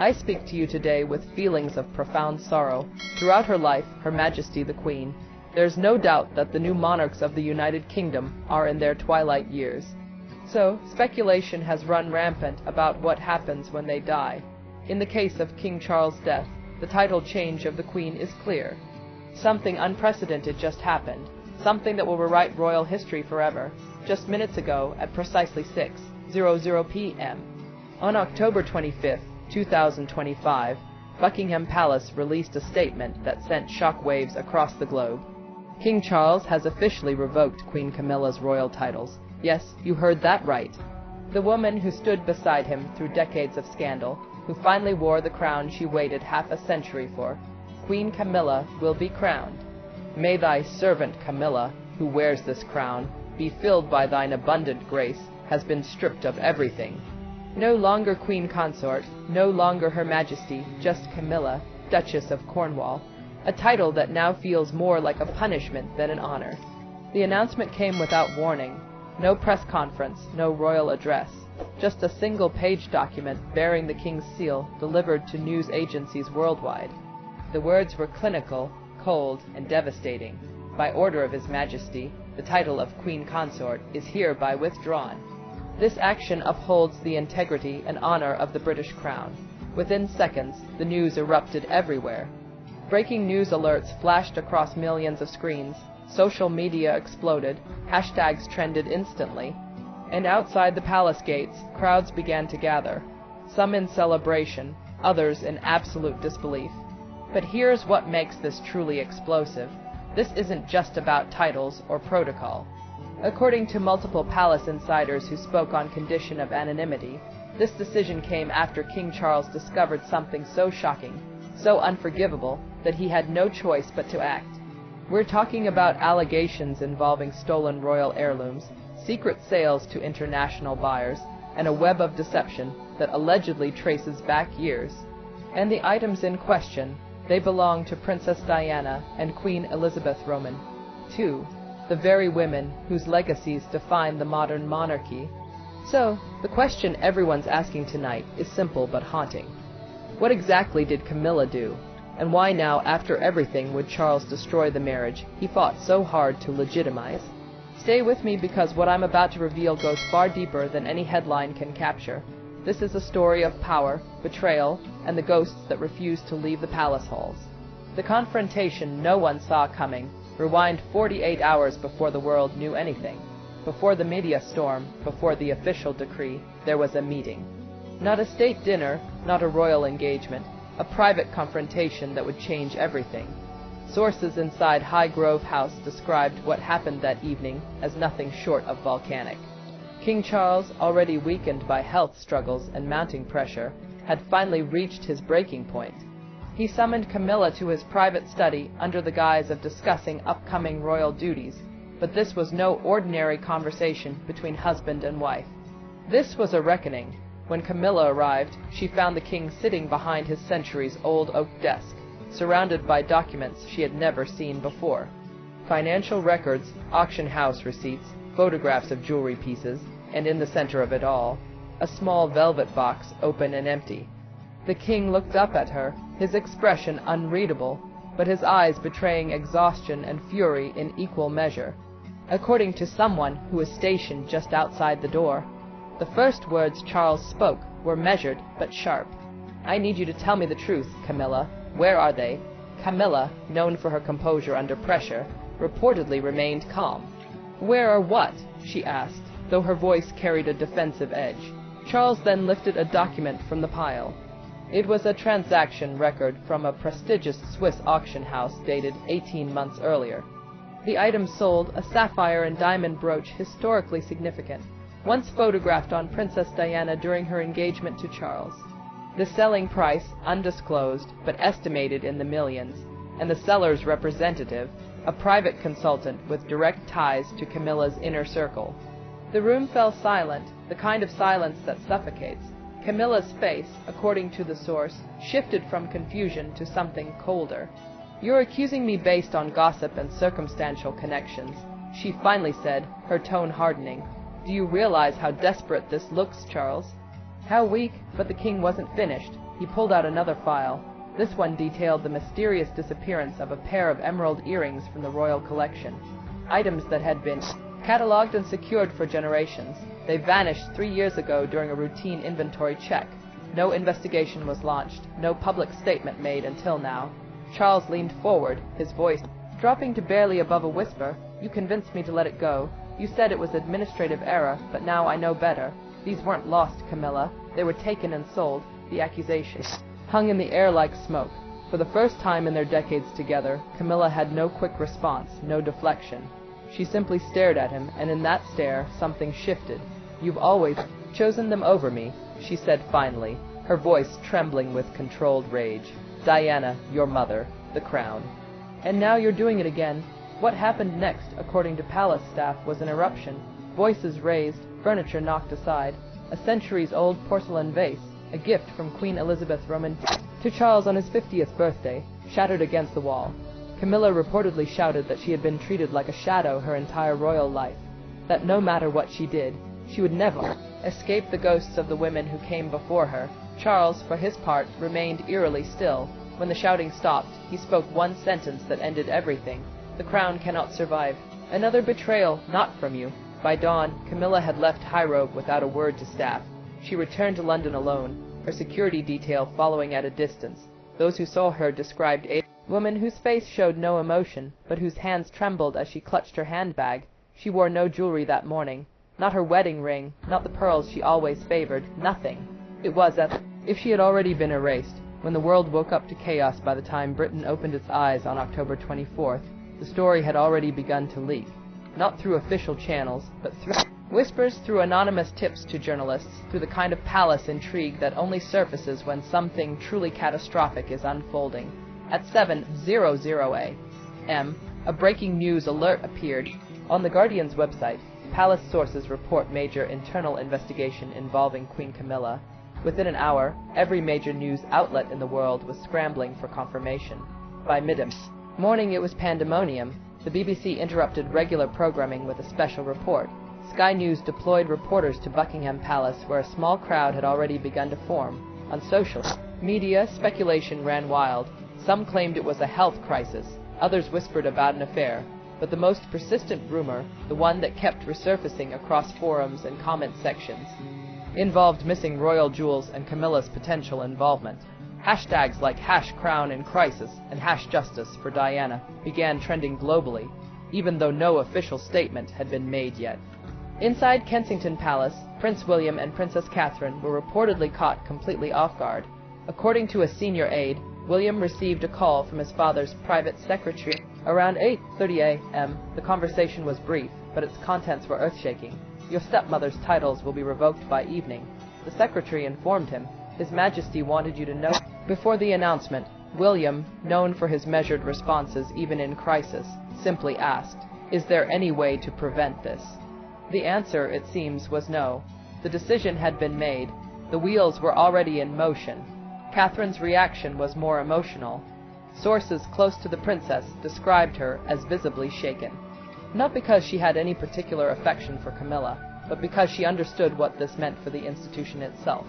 I speak to you today with feelings of profound sorrow. Throughout her life, Her Majesty the Queen, there's no doubt that the new monarchs of the United Kingdom are in their twilight years. So, speculation has run rampant about what happens when they die. In the case of King Charles' death, the title change of the Queen is clear. Something unprecedented just happened, something that will rewrite royal history forever, just minutes ago at precisely 6:00 p.m. On October 25, 2025, Buckingham Palace released a statement that sent shockwaves across the globe. King Charles has officially revoked Queen Camilla's royal titles. Yes, you heard that right. The woman who stood beside him through decades of scandal, who finally wore the crown she waited half a century for, Queen Camilla, will be crowned. May thy servant Camilla, who wears this crown, be filled by thine abundant grace, has been stripped of everything. No longer Queen Consort, no longer Her Majesty, just Camilla, Duchess of Cornwall, a title that now feels more like a punishment than an honor. The announcement came without warning. No press conference, no royal address, just a single-page document bearing the king's seal delivered to news agencies worldwide. The words were clinical, cold, and devastating. By order of His Majesty, the title of Queen Consort is hereby withdrawn. This action upholds the integrity and honor of the British crown. Within seconds, the news erupted everywhere. Breaking news alerts flashed across millions of screens. Social media exploded, hashtags trended instantly, and outside the palace gates, crowds began to gather, some in celebration, others in absolute disbelief. But here's what makes this truly explosive. This isn't just about titles or protocol. According to multiple palace insiders who spoke on condition of anonymity, this decision came after King Charles discovered something so shocking, so unforgivable, that he had no choice but to act. We're talking about allegations involving stolen royal heirlooms, secret sales to international buyers, and a web of deception that allegedly traces back years. And the items in question, they belong to Princess Diana and Queen Elizabeth Roman, too, the very women whose legacies define the modern monarchy. So, the question everyone's asking tonight is simple but haunting. What exactly did Camilla do? And why now, after everything, would Charles destroy the marriage he fought so hard to legitimize? Stay with me because what I'm about to reveal goes far deeper than any headline can capture. This is a story of power, betrayal, and the ghosts that refuse to leave the palace halls. The confrontation no one saw coming. Rewind 48 hours before the world knew anything. Before the media storm, before the official decree, there was a meeting. Not a state dinner, not a royal engagement, a private confrontation that would change everything. Sources inside Highgrove House described what happened that evening as nothing short of volcanic. King Charles, already weakened by health struggles and mounting pressure, had finally reached his breaking point. He summoned Camilla to his private study under the guise of discussing upcoming royal duties, but this was no ordinary conversation between husband and wife. This was a reckoning. When Camilla arrived, she found the king sitting behind his centuries-old oak desk, surrounded by documents she had never seen before. Financial records, auction house receipts, photographs of jewelry pieces, and in the center of it all, a small velvet box, open and empty. The king looked up at her, his expression unreadable, but his eyes betraying exhaustion and fury in equal measure. According to someone who was stationed just outside the door, the first words Charles spoke were measured but sharp. "I need you to tell me the truth, Camilla. Where are they?" Camilla, known for her composure under pressure, reportedly remained calm. "Where are what?" she asked, though her voice carried a defensive edge. Charles then lifted a document from the pile. It was a transaction record from a prestigious Swiss auction house dated 18 months earlier. The item sold a sapphire and diamond brooch historically significant, once photographed on Princess Diana during her engagement to Charles. The selling price, undisclosed, but estimated in the millions, and the seller's representative, a private consultant with direct ties to Camilla's inner circle. The room fell silent, the kind of silence that suffocates. Camilla's face, according to the source, shifted from confusion to something colder. "You're accusing me based on gossip and circumstantial connections," she finally said, her tone hardening. "Do you realize how desperate this looks, Charles?" How weak, but the king wasn't finished. He pulled out another file. This one detailed the mysterious disappearance of a pair of emerald earrings from the royal collection. Items that had been catalogued and secured for generations. They vanished 3 years ago during a routine inventory check. No investigation was launched, no public statement made until now. Charles leaned forward, his voice dropping to barely above a whisper. "You convinced me to let it go. You said it was administrative error, but now I know better. These weren't lost, Camilla. They were taken and sold." The accusation hung in the air like smoke. For the first time in their decades together, Camilla had no quick response, no deflection. She simply stared at him, and in that stare, something shifted. "You've always chosen them over me," she said finally, her voice trembling with controlled rage. "Diana, your mother, the crown. And now you're doing it again." What happened next, according to palace staff, was an eruption. Voices raised, furniture knocked aside. A centuries-old porcelain vase, a gift from Queen Elizabeth Roman to Charles on his 50th birthday, shattered against the wall. Camilla reportedly shouted that she had been treated like a shadow her entire royal life, that no matter what she did, she would never escape the ghosts of the women who came before her. Charles, for his part, remained eerily still. When the shouting stopped, he spoke one sentence that ended everything. "The crown cannot survive. Another betrayal, not from you." By dawn, Camilla had left Highrobe without a word to staff. She returned to London alone, her security detail following at a distance. Those who saw her described a woman whose face showed no emotion, but whose hands trembled as she clutched her handbag. She wore no jewelry that morning. Not her wedding ring, not the pearls she always favored, nothing. It was as if she had already been erased. When the world woke up to chaos by the time Britain opened its eyes on October 24th, the story had already begun to leak. Not through official channels, but through whispers, through anonymous tips to journalists, through the kind of palace intrigue that only surfaces when something truly catastrophic is unfolding. At 7:00 a.m., a breaking news alert appeared. On the Guardian's website, palace sources report major internal investigation involving Queen Camilla. Within an hour, every major news outlet in the world was scrambling for confirmation. By mid-morning it was pandemonium. The BBC interrupted regular programming with a special report. Sky News deployed reporters to Buckingham Palace, where a small crowd had already begun to form. On social media, speculation ran wild. Some claimed it was a health crisis, others whispered about an affair. But the most persistent rumor, the one that kept resurfacing across forums and comment sections, involved missing royal jewels and Camilla's potential involvement. Hashtags like #CrownInCrisis and #Justice for Diana began trending globally, even though no official statement had been made yet. Inside Kensington Palace, Prince William and Princess Catherine were reportedly caught completely off guard. According to a senior aide, William received a call from his father's private secretary around 8:30 a.m. The conversation was brief, but its contents were earth-shaking. "Your stepmother's titles will be revoked by evening," the secretary informed him. "His Majesty wanted you to know." Before the announcement, William, known for his measured responses even in crisis, simply asked, "Is there any way to prevent this?" The answer, it seems, was no. The decision had been made. The wheels were already in motion. Catherine's reaction was more emotional. Sources close to the princess described her as visibly shaken. Not because she had any particular affection for Camilla, but because she understood what this meant for the institution itself.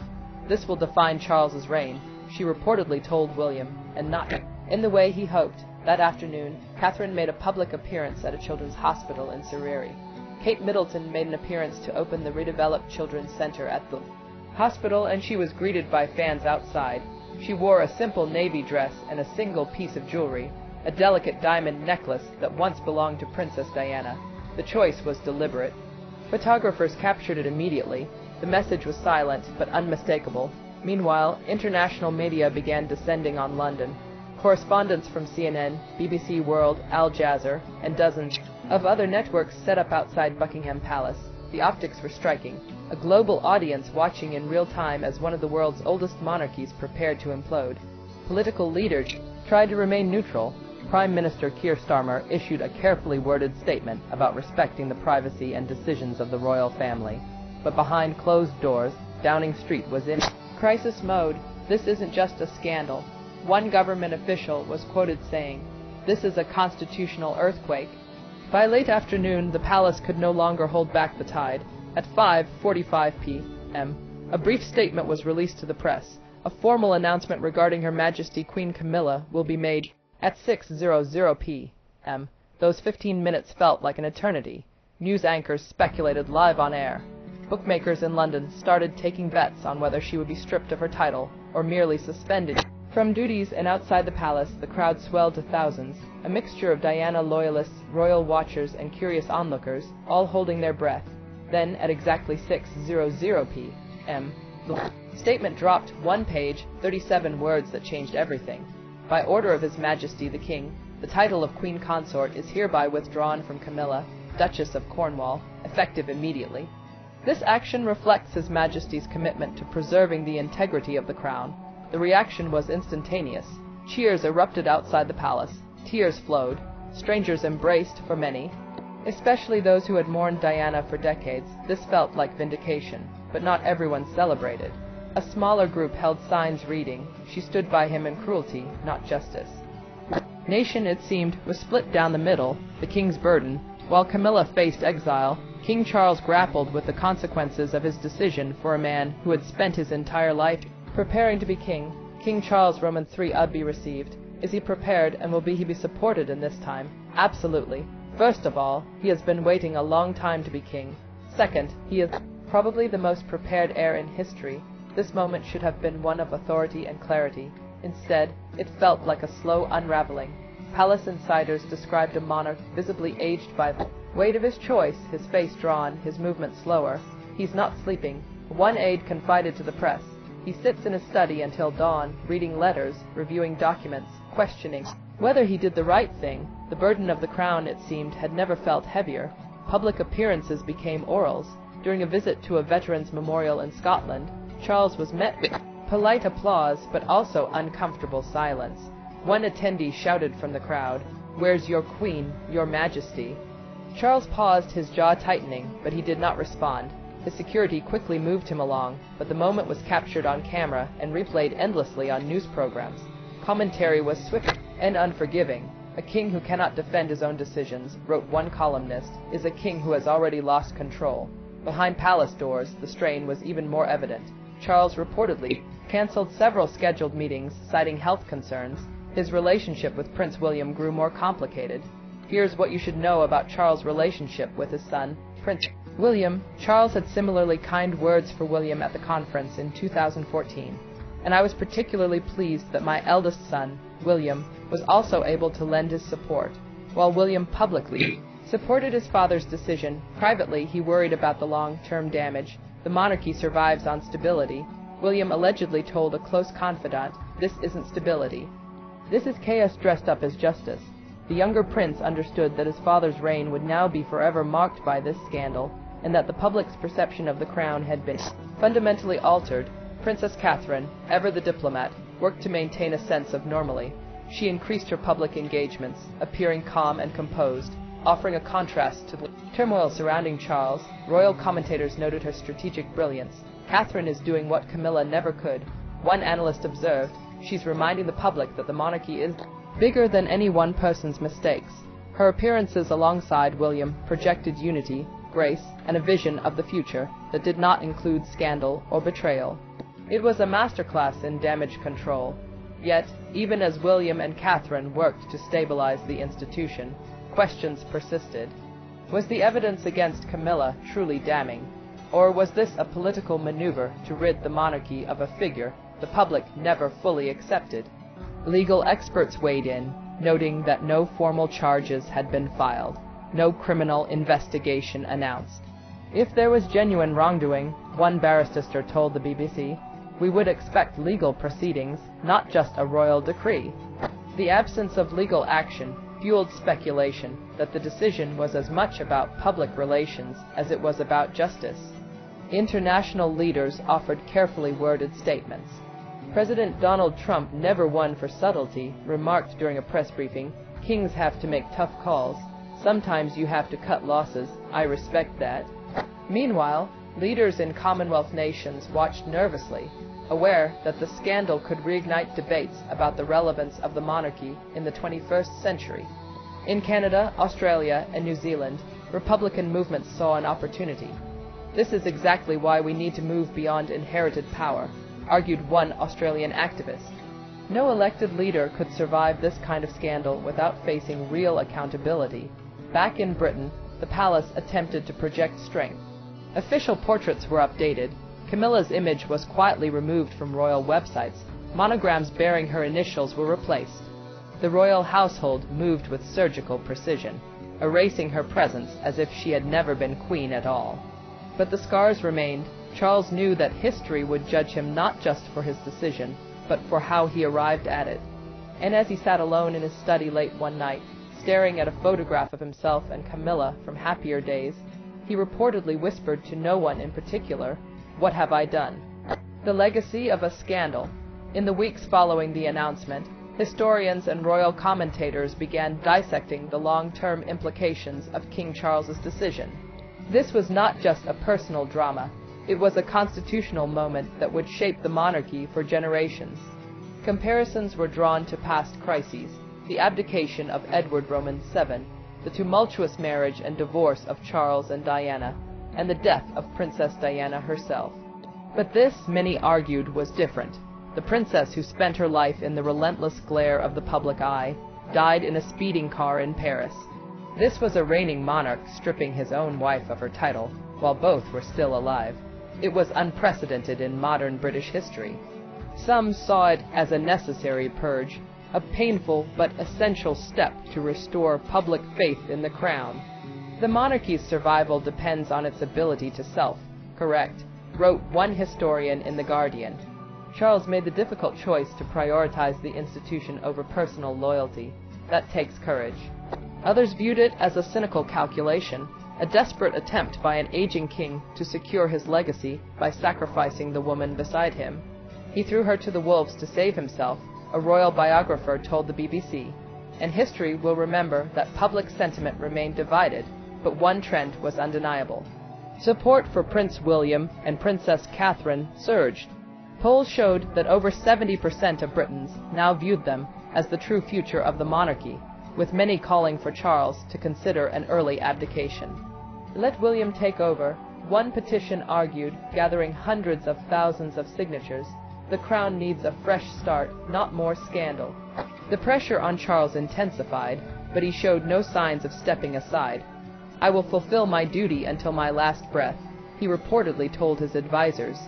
"This will define Charles's reign," she reportedly told William, and not in the way he hoped. That afternoon, Catherine made a public appearance at a children's hospital in Surrey. Kate Middleton made an appearance to open the redeveloped children's center at the hospital, and she was greeted by fans outside. She wore a simple navy dress and a single piece of jewelry, a delicate diamond necklace that once belonged to Princess Diana. The choice was deliberate. Photographers captured it immediately. The message was silent, but unmistakable. Meanwhile, international media began descending on London. Correspondents from CNN, BBC World, Al Jazeera, and dozens of other networks set up outside Buckingham Palace. The optics were striking. A global audience watching in real time as one of the world's oldest monarchies prepared to implode. Political leaders tried to remain neutral. Prime Minister Keir Starmer issued a carefully worded statement about respecting the privacy and decisions of the royal family. But behind closed doors, Downing Street was in crisis mode. "This isn't just a scandal." One government official was quoted saying, "This is a constitutional earthquake." By late afternoon, the palace could no longer hold back the tide. At 5:45 p.m., a brief statement was released to the press. A formal announcement regarding Her Majesty Queen Camilla will be made at 6:00 p.m. Those 15 minutes felt like an eternity. News anchors speculated live on air. Bookmakers in London started taking bets on whether she would be stripped of her title or merely suspended from duties, and outside the palace the crowd swelled to thousands, a mixture of Diana loyalists, royal watchers, and curious onlookers, all holding their breath. Then, at exactly 6:00 p.m., the statement dropped, one page, 37 words that changed everything. By order of His Majesty the King, the title of Queen Consort is hereby withdrawn from Camilla, Duchess of Cornwall, effective immediately. This action reflects His Majesty's commitment to preserving the integrity of the crown. The reaction was instantaneous. Cheers erupted outside the palace. Tears flowed. Strangers embraced for many, especially those who had mourned Diana for decades. This felt like vindication, but not everyone celebrated. A smaller group held signs reading, "She stood by him in cruelty, not justice." Nation, it seemed, was split down the middle, the king's burden. While Camilla faced exile, King Charles grappled with the consequences of his decision for a man who had spent his entire life preparing to be king. King Charles Roman III be received. Is he prepared, and will he be supported in this time? Absolutely. First of all, he has been waiting a long time to be king. Second, he is probably the most prepared heir in history. This moment should have been one of authority and clarity. Instead, it felt like a slow unraveling. Palace insiders described a monarch visibly aged by the weight of his choice, his face drawn, his movements slower. He's not sleeping. One aide confided to the press. He sits in his study until dawn, reading letters, reviewing documents, questioning whether he did the right thing. The burden of the crown, it seemed, had never felt heavier. Public appearances became orals. During a visit to a veterans' memorial in Scotland, Charles was met with polite applause, but also uncomfortable silence. One attendee shouted from the crowd, "Where's your queen, your majesty?" Charles paused, his jaw tightening, but he did not respond. His security quickly moved him along, but the moment was captured on camera and replayed endlessly on news programs. Commentary was swift and unforgiving. "A king who cannot defend his own decisions," wrote one columnist, "is a king who has already lost control." Behind palace doors, the strain was even more evident. Charles reportedly cancelled several scheduled meetings, citing health concerns. His relationship with Prince William grew more complicated. Here's what you should know about Charles' relationship with his son, Prince William. Charles had similarly kind words for William at the conference in 2014, and I was particularly pleased that my eldest son, William, was also able to lend his support. While William publicly supported his father's decision, privately he worried about the long-term damage. The monarchy survives on stability. William allegedly told a close confidant, "This isn't stability. This is chaos dressed up as justice." The younger prince understood that his father's reign would now be forever marked by this scandal, and that the public's perception of the crown had been fundamentally altered. Princess Catherine, ever the diplomat, worked to maintain a sense of normalcy. She increased her public engagements, appearing calm and composed, offering a contrast to the turmoil surrounding Charles. Royal commentators noted her strategic brilliance. "Catherine is doing what Camilla never could." One analyst observed, "She's reminding the public that the monarchy is bigger than any one person's mistakes." Her appearances alongside William projected unity, grace, and a vision of the future that did not include scandal or betrayal. It was a masterclass in damage control. Yet, even as William and Catherine worked to stabilize the institution, questions persisted. Was the evidence against Camilla truly damning? Or was this a political maneuver to rid the monarchy of a figure the public never fully accepted? Legal experts weighed in, noting that no formal charges had been filed, no criminal investigation announced. If there was genuine wrongdoing, one barrister told the BBC, we would expect legal proceedings, not just a royal decree. The absence of legal action fueled speculation that the decision was as much about public relations as it was about justice. International leaders offered carefully worded statements. President Donald Trump, never one for subtlety, remarked during a press briefing, "Kings have to make tough calls. Sometimes you have to cut losses. I respect that." Meanwhile, leaders in Commonwealth nations watched nervously, aware that the scandal could reignite debates about the relevance of the monarchy in the 21st century. In Canada, Australia, and New Zealand, Republican movements saw an opportunity. This is exactly why we need to move beyond inherited power. argued one Australian activist. No elected leader could survive this kind of scandal without facing real accountability. Back in Britain, the palace attempted to project strength. Official portraits were updated. Camilla's image was quietly removed from royal websites. Monograms bearing her initials were replaced. The royal household moved with surgical precision, erasing her presence as if she had never been queen at all. But the scars remained. Charles knew that history would judge him not just for his decision, but for how he arrived at it. And as he sat alone in his study late one night, staring at a photograph of himself and Camilla from happier days, he reportedly whispered to no one in particular, "What have I done?" The legacy of a scandal. In the weeks following the announcement, historians and royal commentators began dissecting the long-term implications of King Charles's decision. This was not just a personal drama. It was a constitutional moment that would shape the monarchy for generations. Comparisons were drawn to past crises, the abdication of Edward Roman VII, the tumultuous marriage and divorce of Charles and Diana, and the death of Princess Diana herself. But this, many argued, was different. The princess who spent her life in the relentless glare of the public eye died in a speeding car in Paris. This was a reigning monarch stripping his own wife of her title, while both were still alive. It was unprecedented in modern British history. Some saw it as a necessary purge, a painful but essential step to restore public faith in the crown. The monarchy's survival depends on its ability to self-correct, wrote one historian in The Guardian. Charles made the difficult choice to prioritize the institution over personal loyalty. That takes courage. Others viewed it as a cynical calculation, a desperate attempt by an aging king to secure his legacy by sacrificing the woman beside him. He threw her to the wolves to save himself, a royal biographer told the BBC, and history will remember that public sentiment remained divided, but one trend was undeniable. Support for Prince William and Princess Catherine surged. Polls showed that over 70% of Britons now viewed them as the true future of the monarchy, with many calling for Charles to consider an early abdication. Let William take over, one petition argued, gathering hundreds of thousands of signatures. The crown needs a fresh start, not more scandal. The pressure on Charles intensified, but he showed no signs of stepping aside. "I will fulfill my duty until my last breath," he reportedly told his advisers.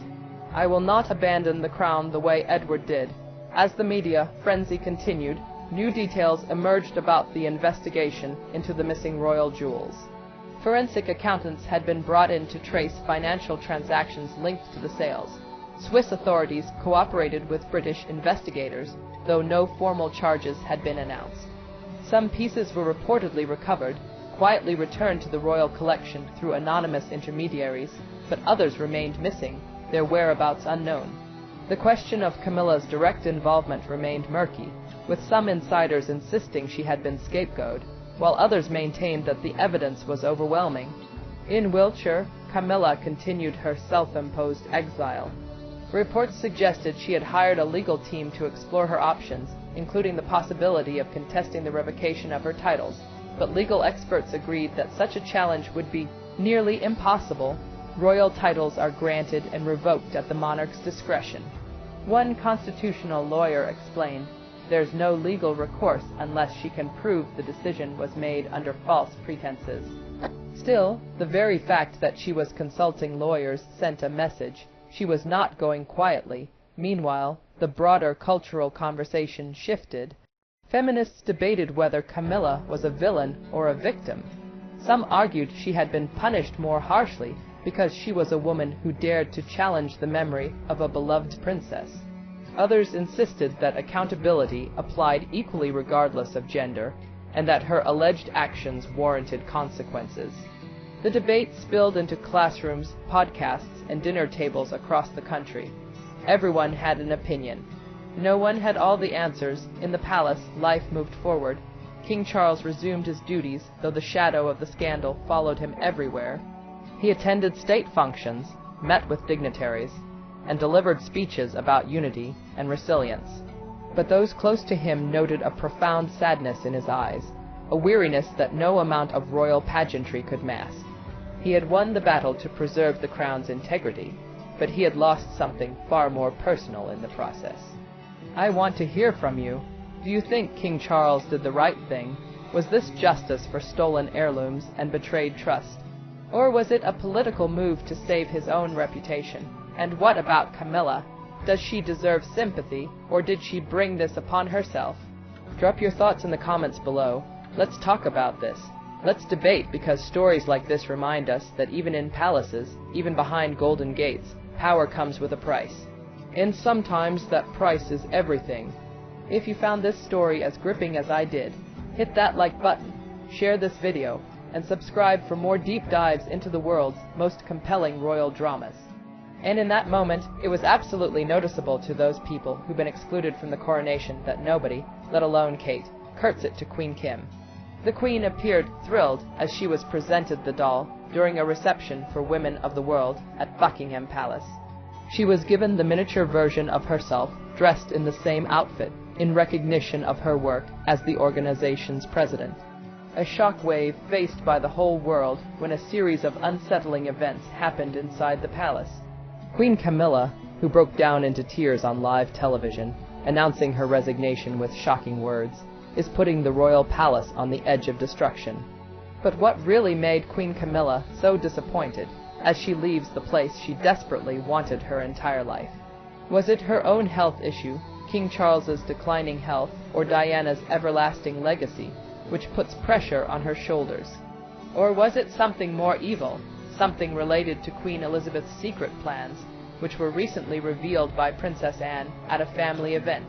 "I will not abandon the crown the way Edward did." As the media frenzy continued, new details emerged about the investigation into the missing royal jewels. Forensic accountants had been brought in to trace financial transactions linked to the sales. Swiss authorities cooperated with British investigators, though no formal charges had been announced. Some pieces were reportedly recovered, quietly returned to the royal collection through anonymous intermediaries, but others remained missing, their whereabouts unknown. The question of Camilla's direct involvement remained murky, with some insiders insisting she had been scapegoated, while others maintained that the evidence was overwhelming. In Wiltshire, Camilla continued her self-imposed exile. Reports suggested she had hired a legal team to explore her options, including the possibility of contesting the revocation of her titles, but legal experts agreed that such a challenge would be nearly impossible. Royal titles are granted and revoked at the monarch's discretion. One constitutional lawyer explained, "There's no legal recourse unless she can prove the decision was made under false pretenses." Still, the very fact that she was consulting lawyers sent a message. She was not going quietly. Meanwhile, the broader cultural conversation shifted. Feminists debated whether Camilla was a villain or a victim. Some argued she had been punished more harshly because she was a woman who dared to challenge the memory of a beloved princess. Others insisted that accountability applied equally regardless of gender, and that her alleged actions warranted consequences. The debate spilled into classrooms, podcasts, and dinner tables across the country. Everyone had an opinion. No one had all the answers. In the palace, life moved forward. King Charles resumed his duties, though the shadow of the scandal followed him everywhere. He attended state functions, met with dignitaries, and delivered speeches about unity and resilience. But those close to him noted a profound sadness in his eyes, a weariness that no amount of royal pageantry could mask. He had won the battle to preserve the crown's integrity. but he had lost something far more personal in the process. I want to hear from you. Do you think King Charles did the right thing? Was this justice for stolen heirlooms and betrayed trust? Or was it a political move to save his own reputation? And what about Camilla? Does she deserve sympathy, or did she bring this upon herself? Drop your thoughts in the comments below. Let's talk about this. Let's debate, because stories like this remind us that even in palaces, even behind golden gates, power comes with a price. And sometimes that price is everything. If you found this story as gripping as I did, hit that like button, share this video, and subscribe for more deep dives into the world's most compelling royal dramas. And in that moment, it was absolutely noticeable to those people who've been excluded from the coronation that nobody, let alone Kate, curtsied to Queen Kim. The Queen appeared thrilled as she was presented the doll during a reception for women of the world at Buckingham Palace. She was given the miniature version of herself, dressed in the same outfit, in recognition of her work as the organization's president. A shockwave faced by the whole world when a series of unsettling events happened inside the palace. Queen Camilla, who broke down into tears on live television, announcing her resignation with shocking words, is putting the royal palace on the edge of destruction. But what really made Queen Camilla so disappointed as she leaves the place she desperately wanted her entire life? Was it her own health issue, King Charles's declining health, or Diana's everlasting legacy, which puts pressure on her shoulders? Or was it something more evil, something related to Queen Elizabeth's secret plans, which were recently revealed by Princess Anne at a family event?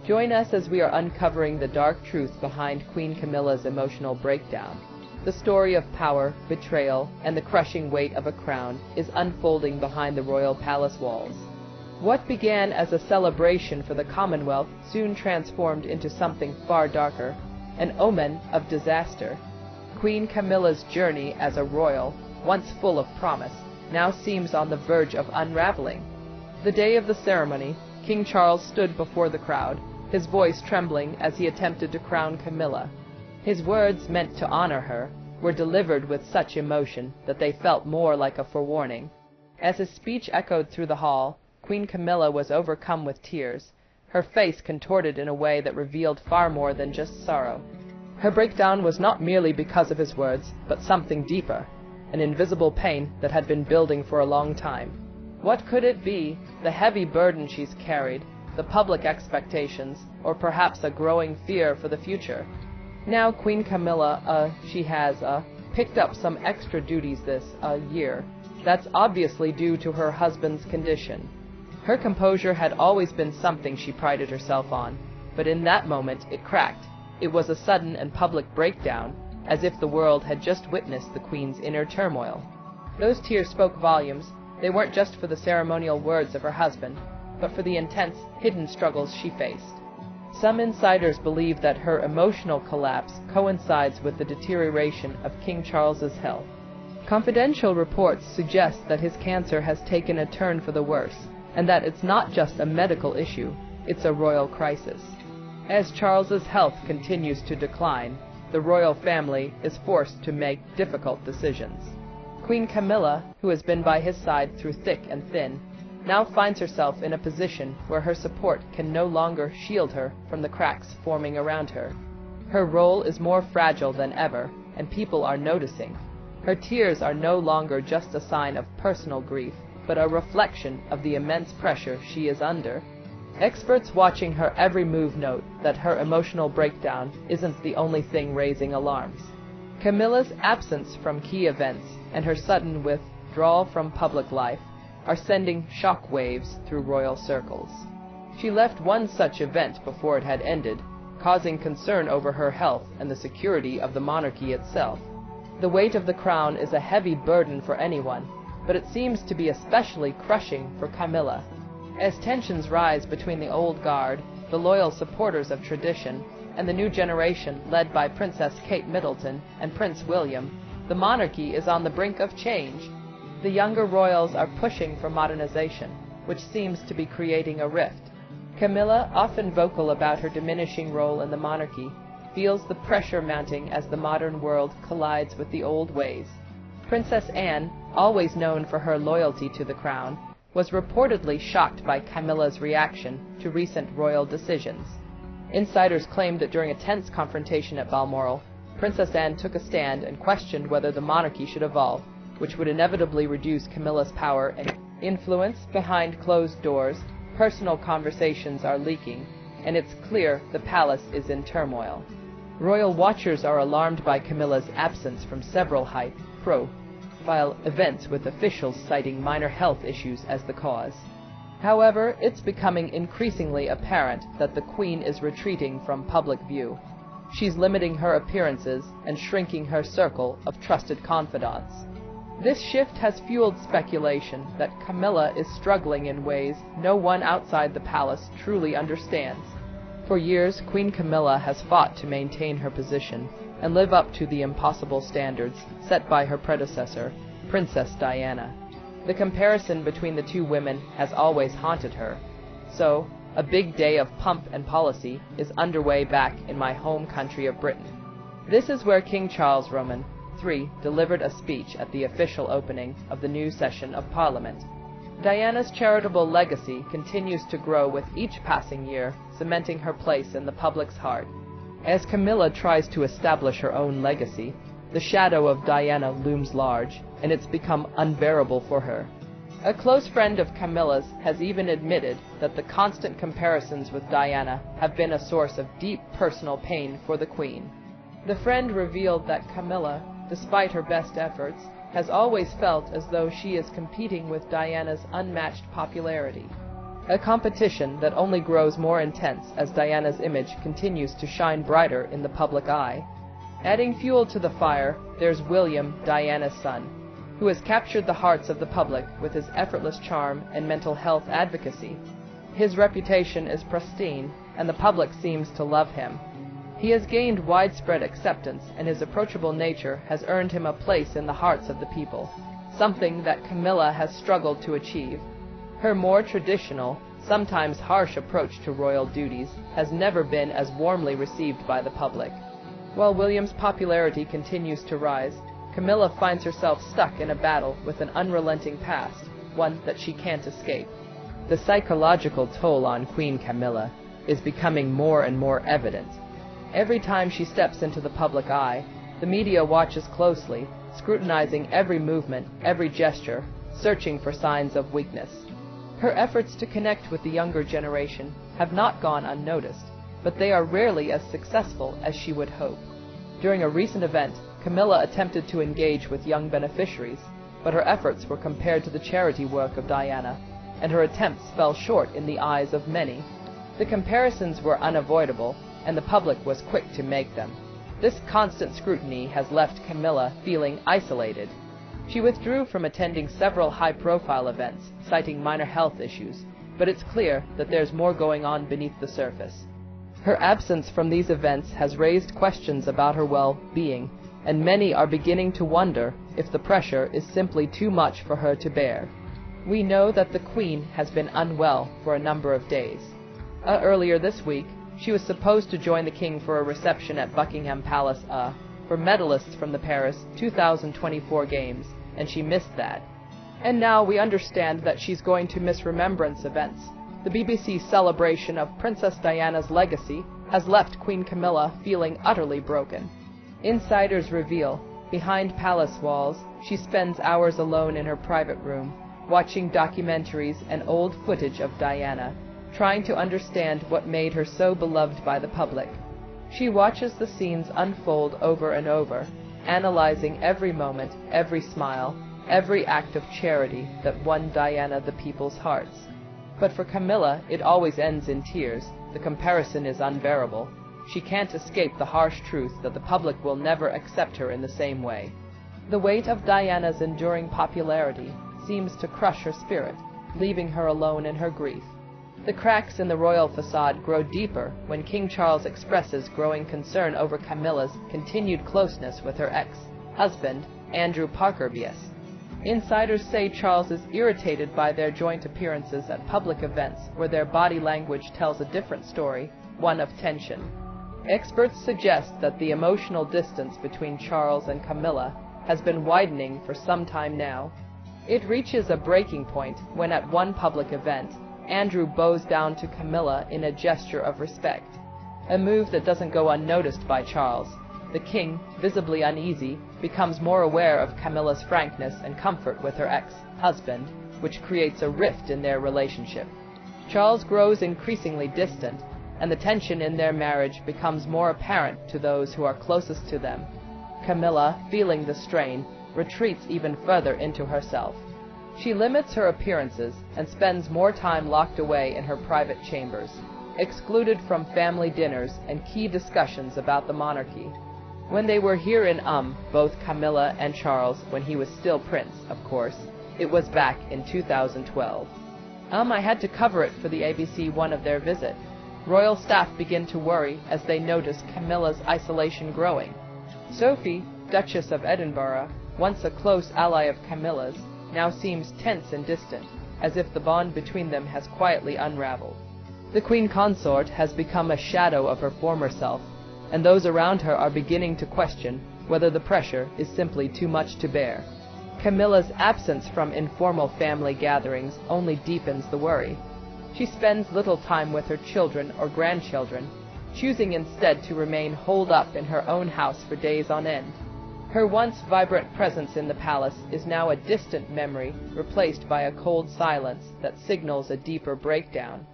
Join us as we are uncovering the dark truth behind Queen Camilla's emotional breakdown. The story of power, betrayal, and the crushing weight of a crown is unfolding behind the royal palace walls. What began as a celebration for the Commonwealth soon transformed into something far darker, an omen of disaster. Queen Camilla's journey as a royal, once full of promise, now seems on the verge of unraveling. The day of the ceremony, King Charles stood before the crowd, his voice trembling as he attempted to crown Camilla. His words, meant to honor her, were delivered with such emotion that they felt more like a forewarning. As his speech echoed through the hall, Queen Camilla was overcome with tears, her face contorted in a way that revealed far more than just sorrow. Her breakdown was not merely because of his words, but something deeper, an invisible pain that had been building for a long time. What could it be? The heavy burden she's carried, the public expectations, or perhaps a growing fear for the future? Now Queen Camilla, she has, picked up some extra duties this, year. That's obviously due to her husband's condition. Her composure had always been something she prided herself on, but in that moment it cracked. It was a sudden and public breakdown, as if the world had just witnessed the Queen's inner turmoil. Those tears spoke volumes. They weren't just for the ceremonial words of her husband, but for the intense, hidden struggles she faced. Some insiders believe that her emotional collapse coincides with the deterioration of King Charles's health. Confidential reports suggest that his cancer has taken a turn for the worse, and that it's not just a medical issue, it's a royal crisis. As Charles's health continues to decline, the royal family is forced to make difficult decisions. Queen Camilla, who has been by his side through thick and thin, now finds herself in a position where her support can no longer shield her from the cracks forming around her. Her role is more fragile than ever, and people are noticing. Her tears are no longer just a sign of personal grief, but a reflection of the immense pressure she is under. Experts watching her every move note that her emotional breakdown isn't the only thing raising alarms. Camilla's absence from key events and her sudden withdrawal from public life are sending shock waves through royal circles. She left one such event before it had ended, causing concern over her health and the security of the monarchy itself. The weight of the crown is a heavy burden for anyone, but it seems to be especially crushing for Camilla. As tensions rise between the old guard, the loyal supporters of tradition, and the new generation led by Princess Kate Middleton and Prince William, the monarchy is on the brink of change. The younger royals are pushing for modernization, which seems to be creating a rift. Camilla, often vocal about her diminishing role in the monarchy, feels the pressure mounting as the modern world collides with the old ways. Princess Anne, always known for her loyalty to the crown, was reportedly shocked by Camilla's reaction to recent royal decisions. Insiders claimed that during a tense confrontation at Balmoral, Princess Anne took a stand and questioned whether the monarchy should evolve, which would inevitably reduce Camilla's power and influence. Behind closed doors, personal conversations are leaking, and it's clear the palace is in turmoil. Royal watchers are alarmed by Camilla's absence from several high-profile events, with officials citing minor health issues as the cause. However, it's becoming increasingly apparent that the Queen is retreating from public view. She's limiting her appearances and shrinking her circle of trusted confidants. This shift has fueled speculation that Camilla is struggling in ways no one outside the palace truly understands. For years, Queen Camilla has fought to maintain her position and live up to the impossible standards set by her predecessor, Princess Diana. The comparison between the two women has always haunted her. So, a big day of pomp and policy is underway back in my home country of Britain. This is where King Charles Roman III delivered a speech at the official opening of the new session of Parliament. Diana's charitable legacy continues to grow with each passing year, cementing her place in the public's heart. As Camilla tries to establish her own legacy, the shadow of Diana looms large, and it's become unbearable for her. A close friend of Camilla's has even admitted that the constant comparisons with Diana have been a source of deep personal pain for the Queen. The friend revealed that Camilla, despite her best efforts, has always felt as though she is competing with Diana's unmatched popularity. A competition that only grows more intense as Diana's image continues to shine brighter in the public eye. Adding fuel to the fire, there's William, Diana's son, who has captured the hearts of the public with his effortless charm and mental health advocacy. His reputation is pristine, and the public seems to love him. He has gained widespread acceptance, and his approachable nature has earned him a place in the hearts of the people, something that Camilla has struggled to achieve. Her more traditional, sometimes harsh approach to royal duties has never been as warmly received by the public. While William's popularity continues to rise, Camilla finds herself stuck in a battle with an unrelenting past, one that she can't escape. The psychological toll on Queen Camilla is becoming more and more evident. Every time she steps into the public eye, the media watches closely, scrutinizing every movement, every gesture, searching for signs of weakness. Her efforts to connect with the younger generation have not gone unnoticed, but they are rarely as successful as she would hope. During a recent event, Camilla attempted to engage with young beneficiaries, but her efforts were compared to the charity work of Diana, and her attempts fell short in the eyes of many. The comparisons were unavoidable, and the public was quick to make them. This constant scrutiny has left Camilla feeling isolated. She withdrew from attending several high-profile events, citing minor health issues, but it's clear that there's more going on beneath the surface. Her absence from these events has raised questions about her well-being, and many are beginning to wonder if the pressure is simply too much for her to bear. We know that the Queen has been unwell for a number of days. Earlier this week, she was supposed to join the King for a reception at Buckingham Palace for medalists from the Paris 2024 Games, and she missed that. And now we understand that she's going to miss remembrance events. The BBC celebration of Princess Diana's legacy has left Queen Camilla feeling utterly broken. Insiders reveal, behind palace walls, she spends hours alone in her private room, watching documentaries and old footage of Diana, trying to understand what made her so beloved by the public. She watches the scenes unfold over and over, analyzing every moment, every smile, every act of charity that won Diana the people's hearts. But for Camilla, it always ends in tears. The comparison is unbearable. She can't escape the harsh truth that the public will never accept her in the same way. The weight of Diana's enduring popularity seems to crush her spirit, leaving her alone in her grief. The cracks in the royal facade grow deeper when King Charles expresses growing concern over Camilla's continued closeness with her ex-husband, Andrew Parker-Bies. Insiders say Charles is irritated by their joint appearances at public events where their body language tells a different story, one of tension. Experts suggest that the emotional distance between Charles and Camilla has been widening for some time now. It reaches a breaking point when at one public event, Andrew bows down to Camilla in a gesture of respect, a move that doesn't go unnoticed by Charles. The king, visibly uneasy, becomes more aware of Camilla's frankness and comfort with her ex-husband, which creates a rift in their relationship. Charles grows increasingly distant, and the tension in their marriage becomes more apparent to those who are closest to them. Camilla, feeling the strain, retreats even further into herself. She limits her appearances and spends more time locked away in her private chambers, excluded from family dinners and key discussions about the monarchy. When they were here in both Camilla and Charles, when he was still prince, of course, it was back in 2012. I had to cover it for the ABC one of their visit. Royal staff begin to worry as they notice Camilla's isolation growing. Sophie, Duchess of Edinburgh, once a close ally of Camilla's, now seems tense and distant, as if the bond between them has quietly unraveled. The Queen Consort has become a shadow of her former self, and those around her are beginning to question whether the pressure is simply too much to bear. Camilla's absence from informal family gatherings only deepens the worry. She spends little time with her children or grandchildren, choosing instead to remain holed up in her own house for days on end. Her once vibrant presence in the palace is now a distant memory, replaced by a cold silence that signals a deeper breakdown.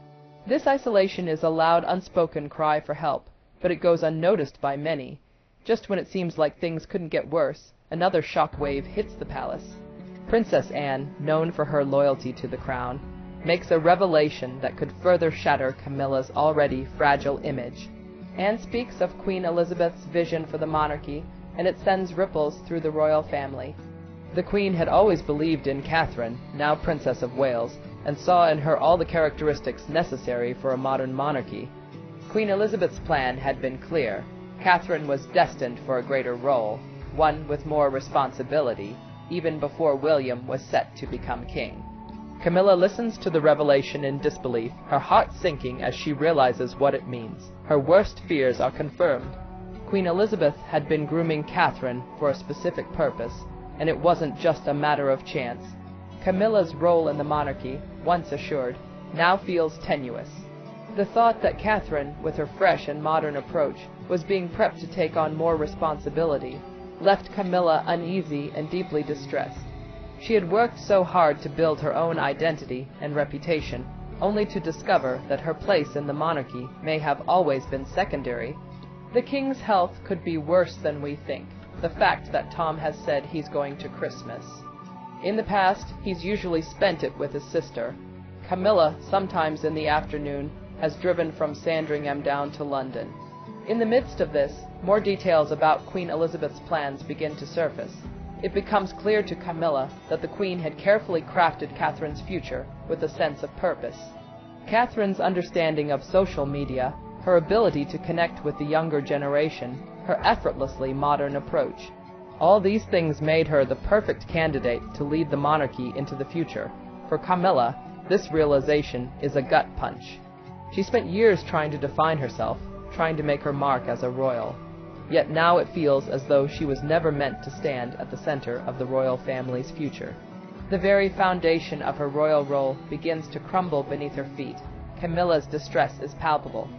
This isolation is a loud, unspoken cry for help, but it goes unnoticed by many. Just when it seems like things couldn't get worse, another shock wave hits the palace. Princess Anne, known for her loyalty to the crown, makes a revelation that could further shatter Camilla's already fragile image. Anne speaks of Queen Elizabeth's vision for the monarchy, and it sends ripples through the royal family. The Queen had always believed in Catherine, now Princess of Wales, and saw in her all the characteristics necessary for a modern monarchy. Queen Elizabeth's plan had been clear. Catherine was destined for a greater role, one with more responsibility, even before William was set to become king. Camilla listens to the revelation in disbelief, her heart sinking as she realizes what it means. Her worst fears are confirmed. Queen Elizabeth had been grooming Catherine for a specific purpose, and it wasn't just a matter of chance. Camilla's role in the monarchy, once assured, now feels tenuous. The thought that Catherine, with her fresh and modern approach, was being prepped to take on more responsibility, left Camilla uneasy and deeply distressed. She had worked so hard to build her own identity and reputation, only to discover that her place in the monarchy may have always been secondary. The king's health could be worse than we think, the fact that Tom has said he's going to Christmas. In the past, he's usually spent it with his sister. Camilla, sometimes in the afternoon, has driven from Sandringham down to London. In the midst of this, more details about Queen Elizabeth's plans begin to surface. It becomes clear to Camilla that the Queen had carefully crafted Catherine's future with a sense of purpose. Catherine's understanding of social media, her ability to connect with the younger generation, her effortlessly modern approach. All these things made her the perfect candidate to lead the monarchy into the future. For Camilla, this realization is a gut punch. She spent years trying to define herself, trying to make her mark as a royal. Yet now it feels as though she was never meant to stand at the center of the royal family's future. The very foundation of her royal role begins to crumble beneath her feet. Camilla's distress is palpable.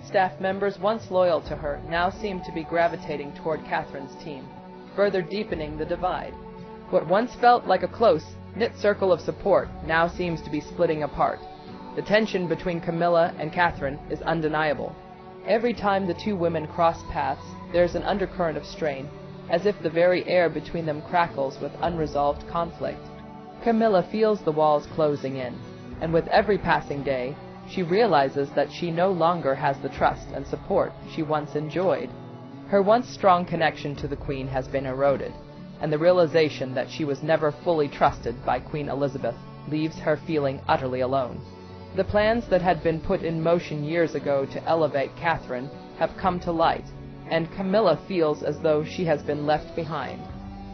Staff members once loyal to her now seem to be gravitating toward Catherine's team, further deepening the divide. What once felt like a close, knit circle of support now seems to be splitting apart. The tension between Camilla and Catherine is undeniable. Every time the two women cross paths, there's an undercurrent of strain, as if the very air between them crackles with unresolved conflict. Camilla feels the walls closing in, and with every passing day, she realizes that she no longer has the trust and support she once enjoyed. Her once strong connection to the Queen has been eroded, and the realization that she was never fully trusted by Queen Elizabeth leaves her feeling utterly alone. The plans that had been put in motion years ago to elevate Catherine have come to light, and Camilla feels as though she has been left behind.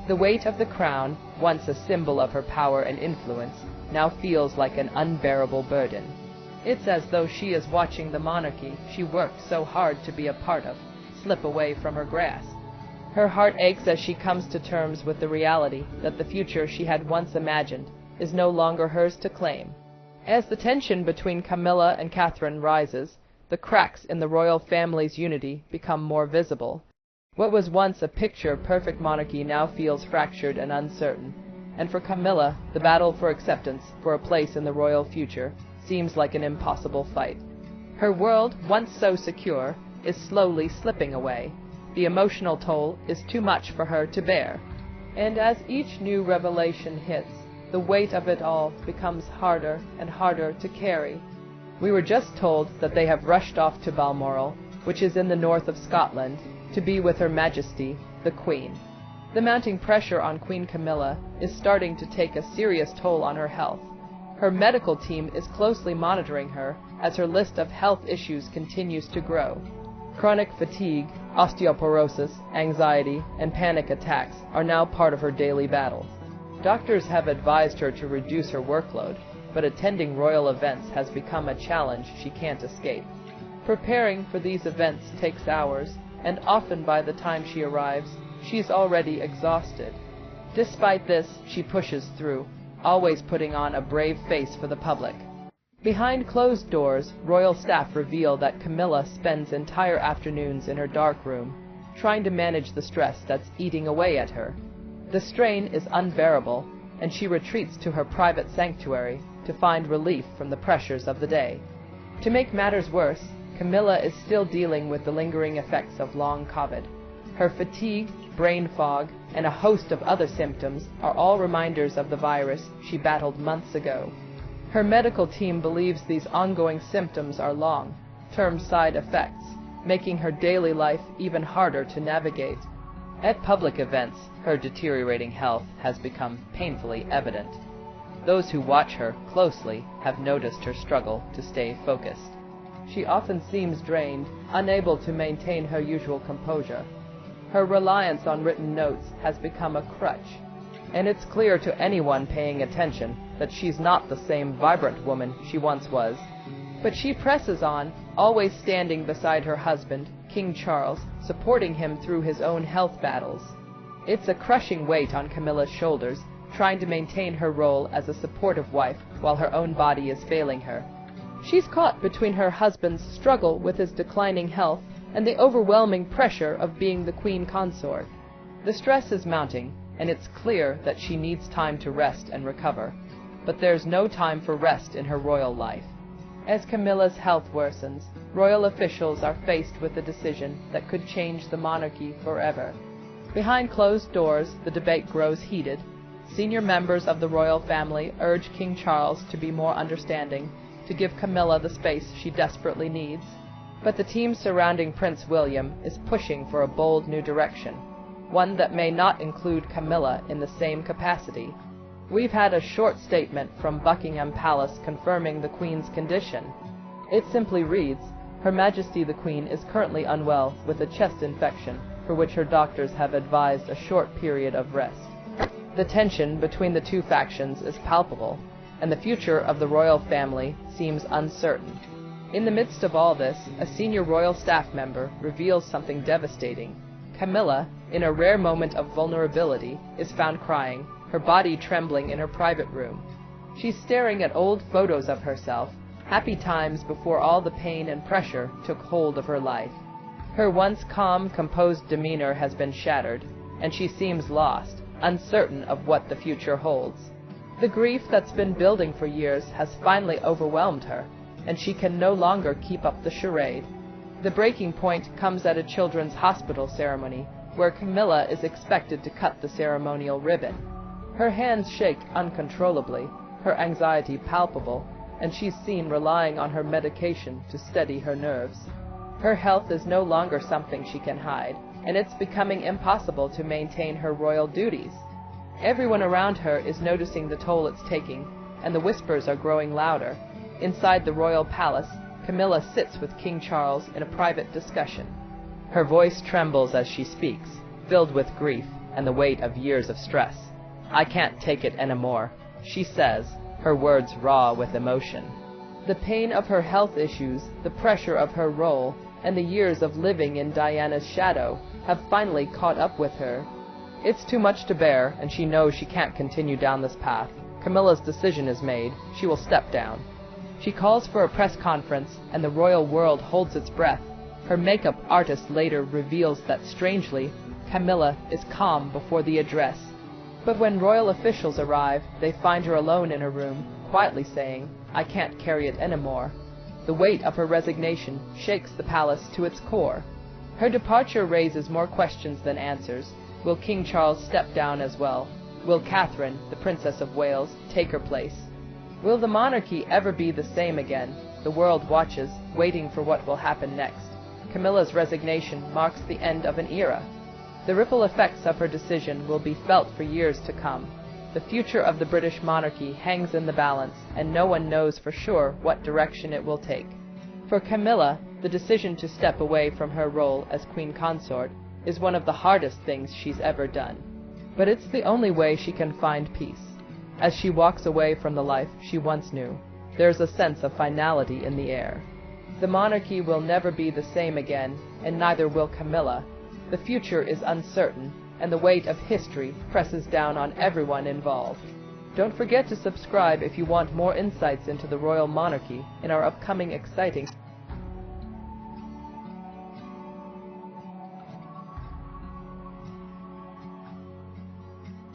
The weight of the crown, once a symbol of her power and influence, now feels like an unbearable burden. It's as though she is watching the monarchy she worked so hard to be a part of slip away from her grasp. Her heart aches as she comes to terms with the reality that the future she had once imagined is no longer hers to claim. As the tension between Camilla and Catherine rises, the cracks in the royal family's unity become more visible. What was once a picture-perfect monarchy now feels fractured and uncertain, and for Camilla, the battle for acceptance for a place in the royal future seems like an impossible fight. Her world, once so secure, is slowly slipping away. The emotional toll is too much for her to bear. And as each new revelation hits, the weight of it all becomes harder and harder to carry. We were just told that they have rushed off to Balmoral, which is in the north of Scotland, to be with Her Majesty, the Queen. The mounting pressure on Queen Camilla is starting to take a serious toll on her health. Her medical team is closely monitoring her as her list of health issues continues to grow. Chronic fatigue, osteoporosis, anxiety, and panic attacks are now part of her daily battle. Doctors have advised her to reduce her workload, but attending royal events has become a challenge she can't escape. Preparing for these events takes hours, and often by the time she arrives, she's already exhausted. Despite this, she pushes through, always putting on a brave face for the public. Behind closed doors, royal staff reveal that Camilla spends entire afternoons in her dark room, trying to manage the stress that's eating away at her. The strain is unbearable, and she retreats to her private sanctuary to find relief from the pressures of the day. To make matters worse, Camilla is still dealing with the lingering effects of long COVID. Her fatigue, brain fog, and a host of other symptoms are all reminders of the virus she battled months ago. Her medical team believes these ongoing symptoms are long-term side effects, making her daily life even harder to navigate. At public events, her deteriorating health has become painfully evident. Those who watch her closely have noticed her struggle to stay focused. She often seems drained, unable to maintain her usual composure. Her reliance on written notes has become a crutch, and it's clear to anyone paying attention that she's not the same vibrant woman she once was. But she presses on, always standing beside her husband, King Charles, supporting him through his own health battles. It's a crushing weight on Camilla's shoulders, trying to maintain her role as a supportive wife while her own body is failing her. She's caught between her husband's struggle with his declining health and the overwhelming pressure of being the queen consort. The stress is mounting, and it's clear that she needs time to rest and recover. But there's no time for rest in her royal life. As Camilla's health worsens, royal officials are faced with a decision that could change the monarchy forever. Behind closed doors, the debate grows heated. Senior members of the royal family urge King Charles to be more understanding, to give Camilla the space she desperately needs. But the team surrounding Prince William is pushing for a bold new direction, one that may not include Camilla in the same capacity. We've had a short statement from Buckingham Palace confirming the Queen's condition. It simply reads, Her Majesty the Queen is currently unwell with a chest infection, for which her doctors have advised a short period of rest. The tension between the two factions is palpable, and the future of the royal family seems uncertain. In the midst of all this, a senior royal staff member reveals something devastating. Camilla, in a rare moment of vulnerability, is found crying, her body trembling in her private room. She's staring at old photos of herself, happy times before all the pain and pressure took hold of her life. Her once calm, composed demeanor has been shattered, and she seems lost, uncertain of what the future holds. The grief that's been building for years has finally overwhelmed her, and she can no longer keep up the charade. The breaking point comes at a children's hospital ceremony, where Camilla is expected to cut the ceremonial ribbon. Her hands shake uncontrollably, her anxiety palpable, and she's seen relying on her medication to steady her nerves. Her health is no longer something she can hide, and it's becoming impossible to maintain her royal duties. Everyone around her is noticing the toll it's taking, and the whispers are growing louder. Inside the royal palace, Camilla sits with King Charles in a private discussion. Her voice trembles as she speaks, filled with grief and the weight of years of stress. "I can't take it anymore," she says, her words raw with emotion. The pain of her health issues, the pressure of her role, and the years of living in Diana's shadow have finally caught up with her. It's too much to bear, and she knows she can't continue down this path. Camilla's decision is made. She will step down. She calls for a press conference, and the royal world holds its breath. Her makeup artist later reveals that, strangely, Camilla is calm before the address. But when royal officials arrive, they find her alone in her room, quietly saying, "I can't carry it anymore." The weight of her resignation shakes the palace to its core. Her departure raises more questions than answers. Will King Charles step down as well? Will Catherine, the Princess of Wales, take her place? Will the monarchy ever be the same again? The world watches, waiting for what will happen next. Camilla's resignation marks the end of an era. The ripple effects of her decision will be felt for years to come. The future of the British monarchy hangs in the balance, and no one knows for sure what direction it will take. For Camilla, the decision to step away from her role as queen consort is one of the hardest things she's ever done. But it's the only way she can find peace. As she walks away from the life she once knew, there's a sense of finality in the air. The monarchy will never be the same again, and neither will Camilla. The future is uncertain, and the weight of history presses down on everyone involved. Don't forget to subscribe if you want more insights into the royal monarchy in our upcoming exciting